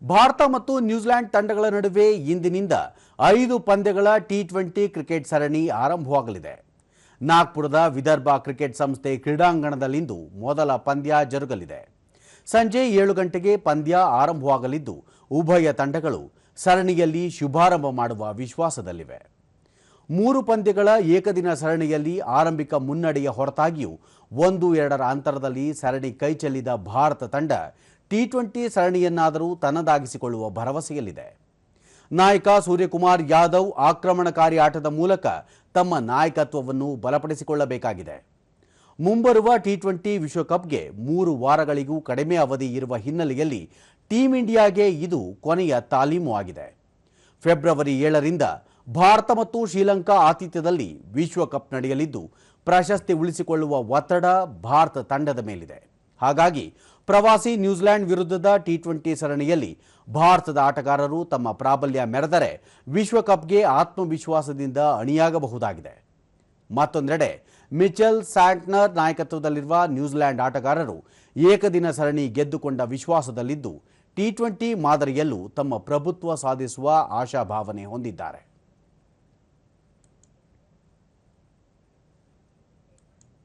ಭಾರತ ಮತ್ತು ನ್ಯೂಜಿಲೆಂಡ್ ತಂಡಗಳ ನಡುವೆ ಇಂದಿನಿಂದ 5 ಪಂದ್ಯಗಳ ಟಿ20 ಕ್ರಿಕೆಟ್ ಸರಣಿ ಆರಂಭವಾಗಲಿದೆ. ನಾಗ್ಪುರದ ವಿದರ್ಭ ಕ್ರಿಕೆಟ್ ಸಂಸ್ಥೆ ಕ್ರೀಡಾಂಗಣದಲ್ಲಿಂದು ಮೊದಲ ಪಂದ್ಯ ಜರುಗಲಿದೆ. ಸಂಜೆ 7 ಗಂಟೆಗೆ ಪಂದ್ಯ ಆರಂಭವಾಗಲಿದ್ದು ಉಭಯ ತಂಡಗಳು ಸರಣಿಯಲ್ಲಿ ಶುಭಾರಂಭ ಮಾಡುವ ವಿಶ್ವಾಸದಲ್ಲಿವೆ. 3 ಪಂದ್ಯಗಳ ಏಕದಿನ ಸರಣಿಯಲ್ಲಿ ಆರಂಭಿಕ ಮುನ್ನಡೆಯ ಹೊರತಾಗಿಯೂ 1-2 ಅಂತರದಲ್ಲಿ ಸರಣಿ ಕೈಚೆಲ್ಲಿದ ಭಾರತ ತಂಡ ಟಿ20 ಸರಣಿಯನ್ನಾದರೂ ತನ್ನದಾಗಿಸಿಕೊಳ್ಳುವ ಭರವಸೆಯಲ್ಲಿದೆ. ನಾಯಕ ಸೂರ್ಯಕುಮಾರ್ ಯಾದವ್ ಆಕ್ರಮಣಕಾರಿ ಆಟದ ಮೂಲಕ ತಮ್ಮ ನಾಯಕತ್ವವನ್ನು ಬಲಪಡಿಸಿಕೊಳ್ಳಬೇಕಾಗಿದೆ. ಮುಂಬರುವ ಟಿ20 ವಿಶ್ವಕಪ್ಗೆ 3 ವಾರಗಳಿಗೂ ಕಡಿಮೆ ಅವಧಿ ಇರುವ ಹಿನ್ನೆಲೆಯಲ್ಲಿ ಟೀಂ ಇಂಡಿಯಾಗೆ ಇದು ಕೊನೆಯ ತಾಲೀಮು ಆಗಿದೆ. ಫೆಬ್ರವರಿ 7ರಿಂದ ಭಾರತ ಮತ್ತು ಶ್ರೀಲಂಕಾ ಆತಿಥ್ಯದಲ್ಲಿ ವಿಶ್ವಕಪ್ ನಡೆಯಲಿದ್ದು ಪ್ರಶಸ್ತಿ ಉಳಿಸಿಕೊಳ್ಳುವ ಒತ್ತಡ ಭಾರತ ತಂಡದ ಮೇಲಿದೆ. ಹಾಗಾಗಿ ಪ್ರವಾಸಿ ನ್ಯೂಜಿಲೆಂಡ್ ವಿರುದ್ಧದ ಟಿ20 ಸರಣಿಯಲ್ಲಿ ಭಾರತದ ಆಟಗಾರರು ತಮ್ಮ ಪ್ರಾಬಲ್ಯ ಮೆರೆದರೆ ವಿಶ್ವಕಪ್ಗೆ ಆತ್ಮವಿಶ್ವಾಸದಿಂದ ಅಣಿಯಾಗಬಹುದಾಗಿದೆ. ಮತ್ತೊಂದೆಡೆ ಮಿಚೆಲ್ ಸ್ಯಾಂಟ್ನರ್ ನಾಯಕತ್ವದಲ್ಲಿರುವ ನ್ಯೂಜಿಲೆಂಡ್ ಆಟಗಾರರು ಏಕದಿನ ಸರಣಿ ಗೆದ್ದುಕೊಂಡ ವಿಶ್ವಾಸದಲ್ಲಿದ್ದು ಟಿ20 ಮಾದರಿಯಲ್ಲೂ ತಮ್ಮ ಪ್ರಭುತ್ವ ಸಾಧಿಸುವ ಆಶಾಭಾವನೆ ಹೊಂದಿದ್ದಾರೆ.